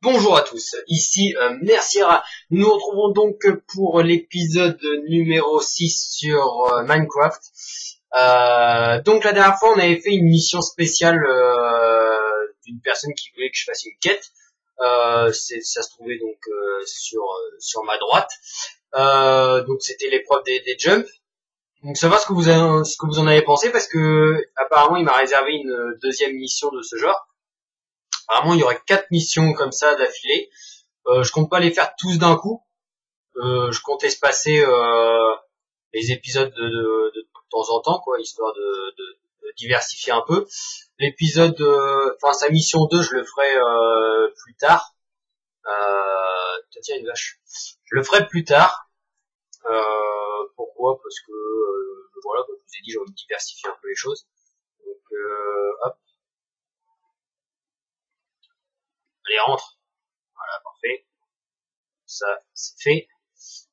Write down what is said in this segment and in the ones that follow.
Bonjour à tous, ici Merciera. Nous nous retrouvons donc pour l'épisode numéro 6 sur Minecraft. Donc la dernière fois on avait fait une mission spéciale d'une personne qui voulait que je fasse une quête. Ça se trouvait donc sur ma droite. Donc c'était l'épreuve des jumps. Donc savoir ce que vous en avez pensé, parce que apparemment il m'a réservé une deuxième mission de ce genre. Apparemment il y aurait 4 missions comme ça d'affilée. Je compte pas les faire tous d'un coup. Je compte espacer les épisodes de temps en temps, quoi, histoire de diversifier un peu. L'épisode, sa mission 2, je le ferai plus tard. Tiens, une vache. Je le ferai plus tard. Pourquoi? Parce que voilà, comme je vous ai dit, j'ai envie de diversifier un peu les choses. Donc hop, allez, rentre. Voilà, parfait. Ça, c'est fait.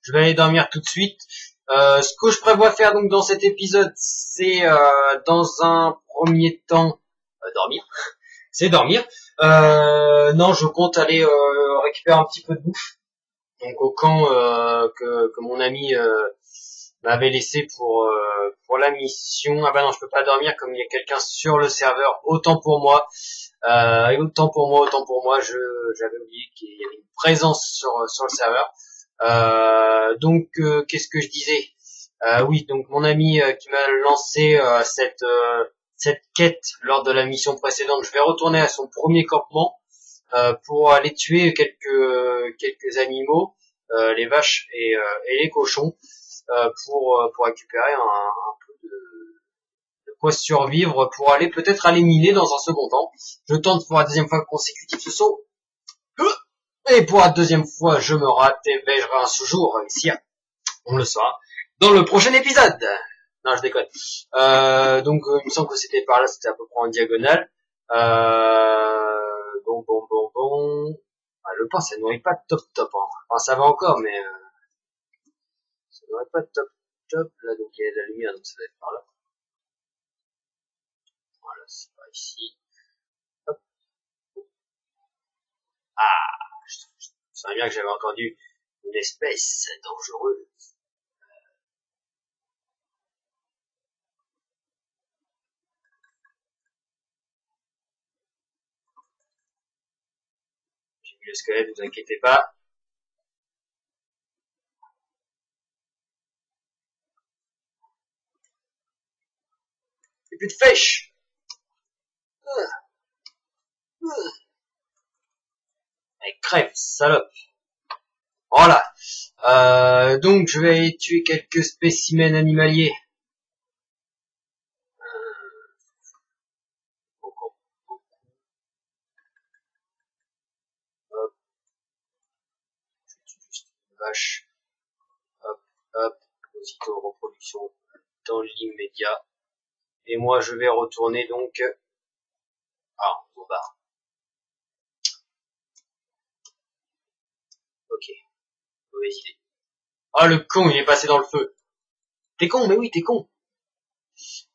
Je vais aller dormir tout de suite. Ce que je prévois faire donc dans cet épisode, c'est dans un premier temps dormir. C'est dormir. Non, je compte aller récupérer un petit peu de bouffe. Donc au camp que mon ami m'avait laissé pour la mission. Ah bah non, je peux pas dormir comme il y a quelqu'un sur le serveur. Autant pour moi. Autant pour moi, j'avais oublié qu'il y avait une présence sur le serveur. Donc qu'est-ce que je disais? Oui, donc mon ami qui m'a lancé cette quête lors de la mission précédente, je vais retourner à son premier campement pour aller tuer quelques animaux, les vaches et les cochons, pour récupérer un peu de quoi survivre, pour aller peut-être aller miner dans un second temps. Je tente pour la deuxième fois consécutive ce saut. Et pour la deuxième fois, je me rate et vais-je un jour réussir? On le saura dans le prochain épisode. Non, je déconne. Donc, il me semble que c'était par là, c'était à peu près en diagonale. Bon. Ah, le pain, ça nourrit pas top. Hein. Enfin, ça va encore, mais ça nourrit pas top. Là, donc il y a de la lumière, donc ça va être par là. Voilà, c'est par ici. Hop. Ah, je savais bien que j'avais entendu une espèce dangereuse. J'ai vu le squelette, vous inquiétez pas. Et plus de fèche. Elle crève, salope. Voilà. Donc je vais aller tuer quelques spécimens animaliers. Hop. Je tue juste une vache. Hop. Aussitôt reproduction dans l'immédiat. Et moi je vais retourner donc au bar. Ok. Mauvaise idée. Ah, le con, il est passé dans le feu. T'es con, mais oui, t'es con.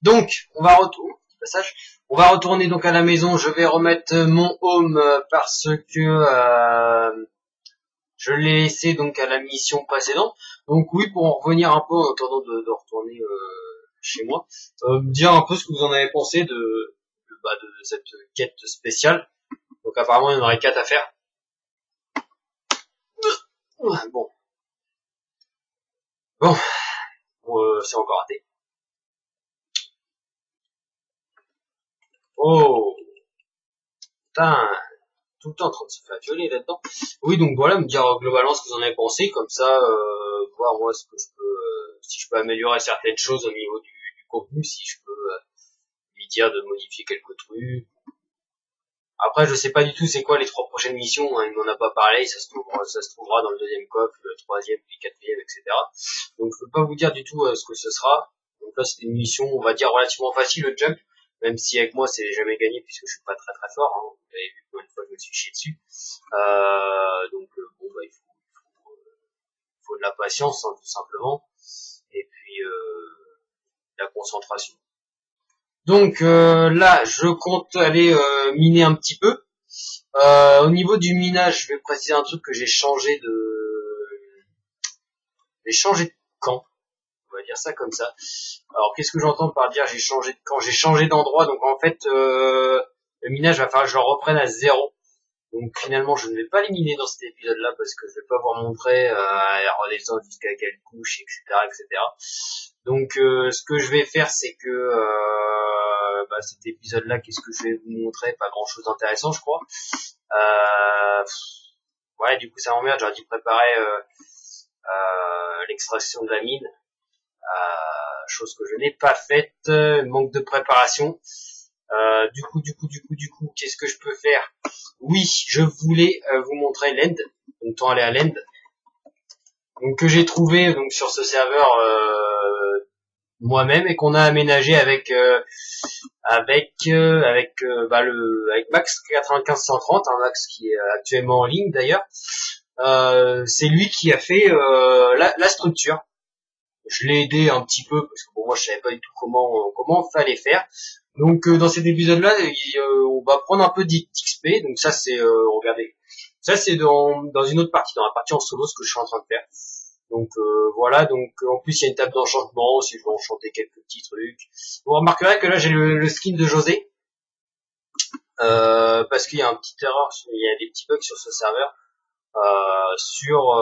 Donc, on va retourner donc à la maison. Je vais remettre mon home parce que je l'ai laissé donc à la mission précédente. Donc oui, pour en revenir un peu en attendant de retourner chez moi, dire un peu ce que vous en avez pensé de cette quête spéciale. Donc apparemment, il y en aurait 4 à faire. Bon, c'est encore raté. Oh, putain, tout le temps en train de se faire violer là-dedans. Oui, donc voilà, me dire globalement ce que vous en avez pensé, comme ça, voir moi ce que je peux, si je peux améliorer certaines choses au niveau du contenu, si je peux lui dire de modifier quelques trucs. Après, je sais pas du tout c'est quoi les 3 prochaines missions, hein, il m'en a pas parlé, ça se trouvera dans le deuxième coffre, le troisième, puis le quatrième, etc. Donc je peux pas vous dire du tout ce que ce sera. Donc là, c'est une mission, on va dire, relativement facile, le jump, même si avec moi, c'est jamais gagné, puisque je suis pas très très fort, hein. Vous avez vu combien de fois je me suis chié dessus. Bon, il faut de la patience, hein, tout simplement, et puis la concentration. Donc là, je compte aller miner un petit peu. Au niveau du minage, je vais préciser un truc que j'ai changé de camp. On va dire ça comme ça. Alors qu'est-ce que j'entends par dire j'ai changé de camp? J'ai changé d'endroit, donc en fait le minage va falloir que je le reprenne à 0. Donc finalement je ne vais pas l'éliminer dans cet épisode là parce que je vais pas vous montrer redescendre jusqu'à quelle couche, etc. etc. Donc ce que je vais faire c'est que cet épisode là, qu'est-ce que je vais vous montrer? Pas grand chose d'intéressant je crois. Ouais, du coup ça m'emmerde, j'aurais dû préparer l'extraction de la mine, chose que je n'ai pas faite, manque de préparation. Du coup, qu'est-ce que je peux faire? Oui, je voulais vous montrer l'end, donc tant aller à l'end, donc que j'ai trouvé donc sur ce serveur moi-même et qu'on a aménagé avec Max 9530, un Max qui est actuellement en ligne d'ailleurs. C'est lui qui a fait la structure. Je l'ai aidé un petit peu parce que pour moi je savais pas du tout comment fallait faire. Donc dans cet épisode là on va prendre un peu d'XP. Donc ça c'est regardez, ça c'est dans une autre partie, dans la partie en solo, ce que je suis en train de faire. Donc voilà, donc en plus il y a une table d'enchantement si je veux enchanter quelques petits trucs. Vous remarquerez que là j'ai le skin de José parce qu'il y a un petit erreur, il y a des petits bugs sur ce serveur sur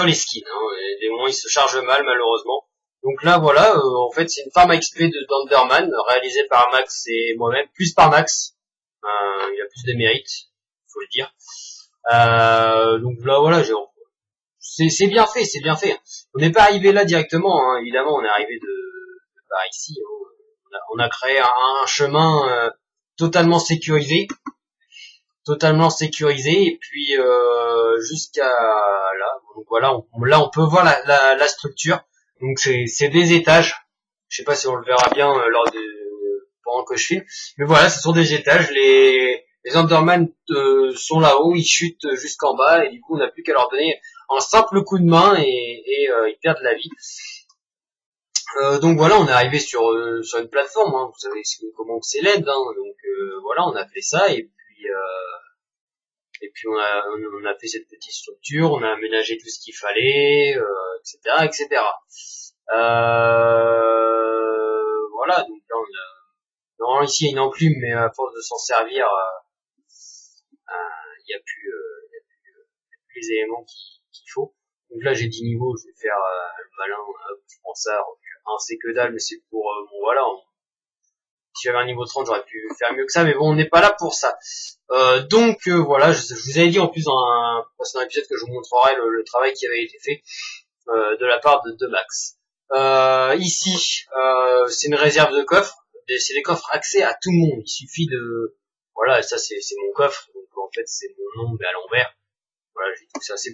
les skins, hein. Des moments ils se chargent mal malheureusement. Donc là voilà, en fait c'est une farm à XP de Danderman réalisée par Max et moi-même, plus par Max. Il a plus de mérite, faut le dire. Donc là voilà, c'est bien fait, c'est bien fait. On n'est pas arrivé là directement, hein. Évidemment on est arrivé par ici. Hein. On a créé un chemin totalement sécurisé et puis jusqu'à là. Donc voilà, là on peut voir la structure. Donc c'est des étages. Je sais pas si on le verra bien pendant que je filme, mais voilà, ce sont des étages. Les Enderman sont là-haut, ils chutent jusqu'en bas et du coup on n'a plus qu'à leur donner un simple coup de main et ils perdent la vie. Donc voilà, on est arrivé sur une plateforme, hein. Vous savez comment c'est l'aide, hein. Donc voilà, on a fait ça et puis on a fait cette petite structure, on a aménagé tout ce qu'il fallait, etc., etc. Voilà, donc là non, ici il y a une enclume, mais à force de s'en servir, il y a plus les éléments qu'il faut. Donc là j'ai 10 niveaux, je vais faire le malin, je prends ça, c'est que dalle, mais c'est pour bon voilà. Si j'avais un niveau 30, j'aurais pu faire mieux que ça, mais bon, on n'est pas là pour ça. Donc voilà, je vous avais dit en plus dans un précédent épisode que je vous montrerai le travail qui avait été fait de la part de Max. Ici, c'est une réserve de coffres. C'est des coffres accès à tout le monde. Il suffit de... Voilà, ça c'est mon coffre. Donc en fait c'est mon nom mais à l'envers. Voilà, j'ai tout ça. C'est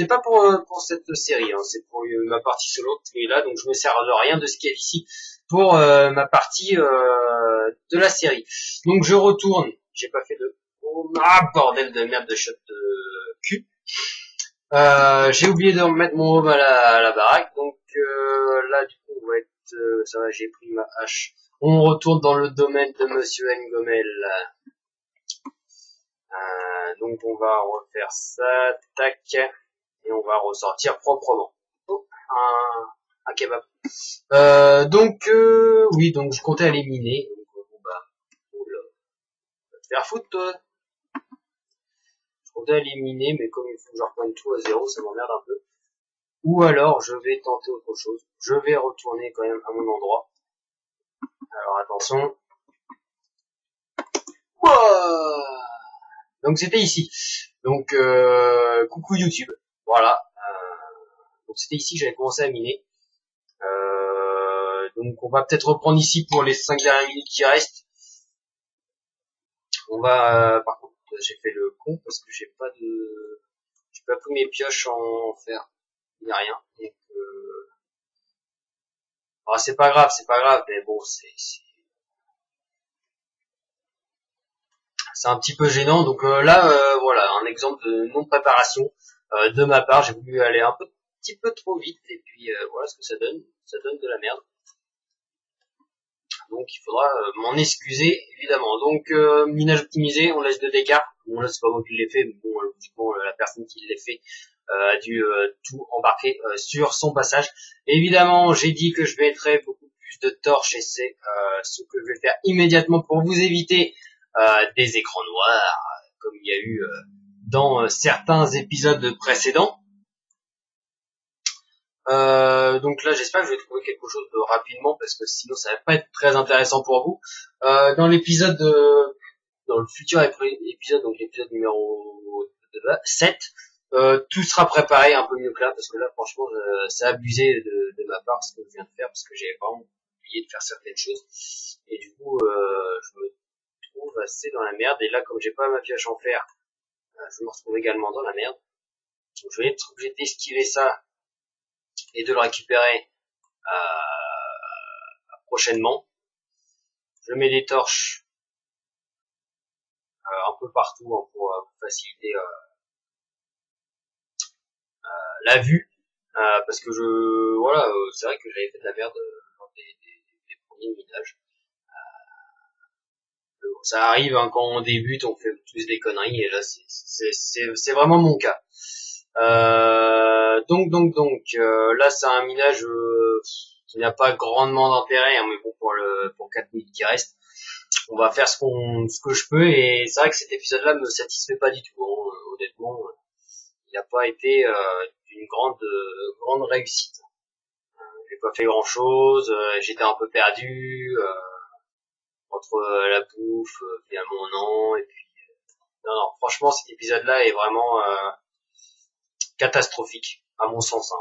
pas pour cette série, hein. C'est pour ma partie solo qui est là. Donc je me sers de rien de ce qu'il y a ici pour ma partie de la série. Donc je retourne. J'ai pas fait de... Oh, bordel de merde de shot de cul. J'ai oublié de remettre mon home à la baraque. Donc là du coup on va être... ça va, j'ai pris ma hache. On retourne dans le domaine de Monsieur Ngomel. Donc on va refaire ça, tac, et on va ressortir proprement. Oh, un kebab. Donc oui, donc je comptais éliminer. Donc oula, va te faire foutre toi. Je comptais éliminer, mais comme il faut que je reprenne tout à 0, ça m'emmerde un peu. Ou alors je vais tenter autre chose. Je vais retourner quand même à mon endroit. Alors attention. Wow, donc c'était ici. Donc coucou YouTube. Voilà. Donc c'était ici que j'avais commencé à miner. Donc on va peut-être reprendre ici pour les 5 dernières minutes qui restent. On va par contre j'ai fait le con parce que j'ai pas pris mes pioches en fer. Il n'y a rien. Donc c'est pas grave, mais bon c'est un petit peu gênant. Donc là voilà, un exemple de non préparation de ma part. J'ai voulu aller un petit peu trop vite et puis voilà ce que ça donne. Ça donne de la merde. Donc il faudra m'en excuser évidemment. Donc minage optimisé, on laisse 2 d'écart. Bon là c'est pas moi qui l'ai fait, mais bon logiquement la personne qui l'a fait a dû tout embarquer sur son passage. Évidemment j'ai dit que je mettrais beaucoup plus de torches et c'est ce que je vais faire immédiatement pour vous éviter des écrans noirs comme il y a eu dans certains épisodes précédents. Donc là j'espère que je vais trouver quelque chose de rapidement parce que sinon ça va pas être très intéressant pour vous. Dans l'épisode dans le futur épisode, donc l'épisode numéro 7, tout sera préparé un peu mieux que là parce que là franchement c'est abusé de ma part ce que je viens de faire parce que j'ai vraiment oublié de faire certaines choses et du coup je me trouve assez dans la merde et là comme j'ai pas ma pioche en fer je me retrouve également dans la merde donc je vais être obligé d'esquiver ça et de le récupérer prochainement. Je mets des torches un peu partout hein, pour faciliter la vue parce que voilà c'est vrai que j'avais fait de la merde dans des premiers minages. Ça arrive hein, quand on débute on fait tous des conneries et là c'est vraiment mon cas. Donc là c'est un minage qui n'a pas grandement d'intérêt hein, mais bon pour 4 minutes qui restent on va faire ce que je peux et c'est vrai que cet épisode là me satisfait pas du tout hein. Honnêtement il n'a pas été d'une grande réussite. J'ai pas fait grand chose, j'étais un peu perdu entre la bouffe finalement non et puis non franchement cet épisode là est vraiment catastrophique à mon sens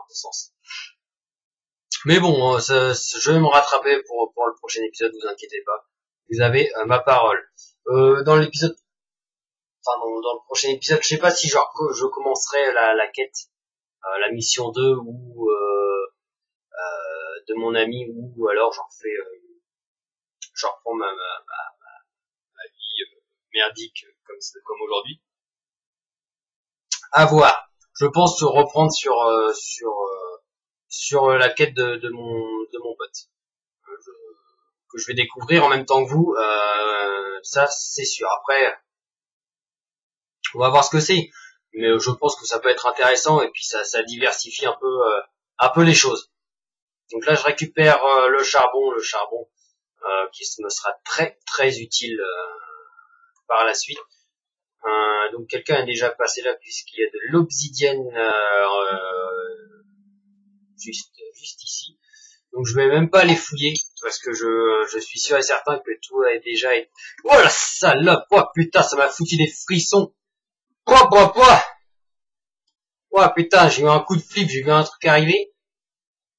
mais bon je vais me rattraper pour le prochain épisode, vous inquiétez pas, vous avez ma parole. Dans l'épisode dans le prochain épisode je sais pas si je commencerai la quête la mission 2 ou de mon ami ou alors je reprends ma vie merdique comme aujourd'hui. À voir. Je pense reprendre sur la quête de mon pote que je vais découvrir en même temps que vous. Ça c'est sûr. Après, on va voir ce que c'est. Mais je pense que ça peut être intéressant et puis ça diversifie un peu les choses. Donc là je récupère le charbon qui me sera très très utile par la suite. Donc quelqu'un est déjà passé là puisqu'il y a de l'obsidienne juste ici. Donc je vais même pas les fouiller parce que je suis sûr et certain que tout a déjà été... Oh la salope! Oh putain, ça m'a foutu des frissons! Oh putain, j'ai eu un coup de flip, j'ai vu un truc arriver.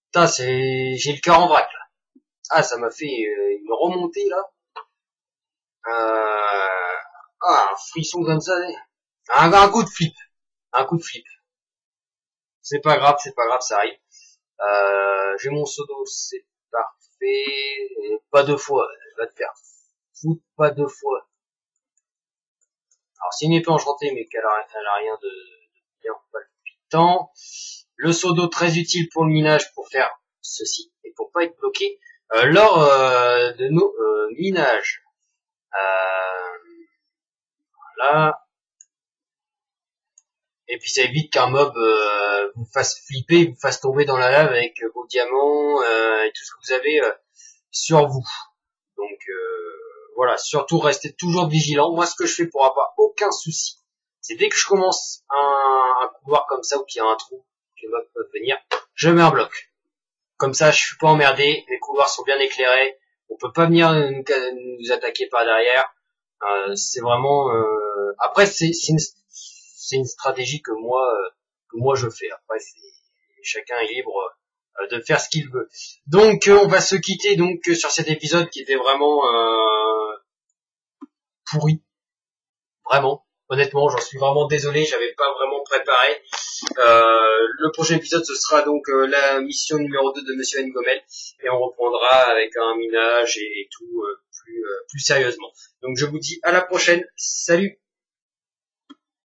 Putain, j'ai le cœur en vrac là. Ah, ça m'a fait une remontée là. Un frisson comme ça. Un coup de flip. Un coup de flip. C'est pas grave, ça arrive. J'ai mon seau d'eau, c'est parfait. Et pas 2 fois, je vais te faire foutre pas 2 fois. Alors c'est une épée enchantée, mais qu'elle a rien de bien palpitant. Le seau d'eau très utile pour le minage, pour faire ceci, et pour pas être bloqué lors de nos minages. Voilà. Et puis ça évite qu'un mob vous fasse flipper, vous fasse tomber dans la lave avec vos diamants et tout ce que vous avez sur vous. Donc voilà, surtout restez toujours vigilant. Moi ce que je fais pour avoir aucun souci, c'est dès que je commence un couloir comme ça où il y a un trou, que les mobs peuvent venir, je mets un bloc. Comme ça je suis pas emmerdé, les couloirs sont bien éclairés, on peut pas venir nous attaquer par derrière. C'est vraiment après c'est une stratégie que moi je fais. Après chacun est libre de faire ce qu'il veut. Donc on va se quitter donc sur cet épisode qui était vraiment pourri. Vraiment. Honnêtement, j'en suis vraiment désolé, j'avais pas vraiment préparé. Le prochain épisode, ce sera donc la mission numéro 2 de Monsieur Ngomel, et on reprendra avec un minage et tout plus sérieusement. Donc je vous dis à la prochaine, salut.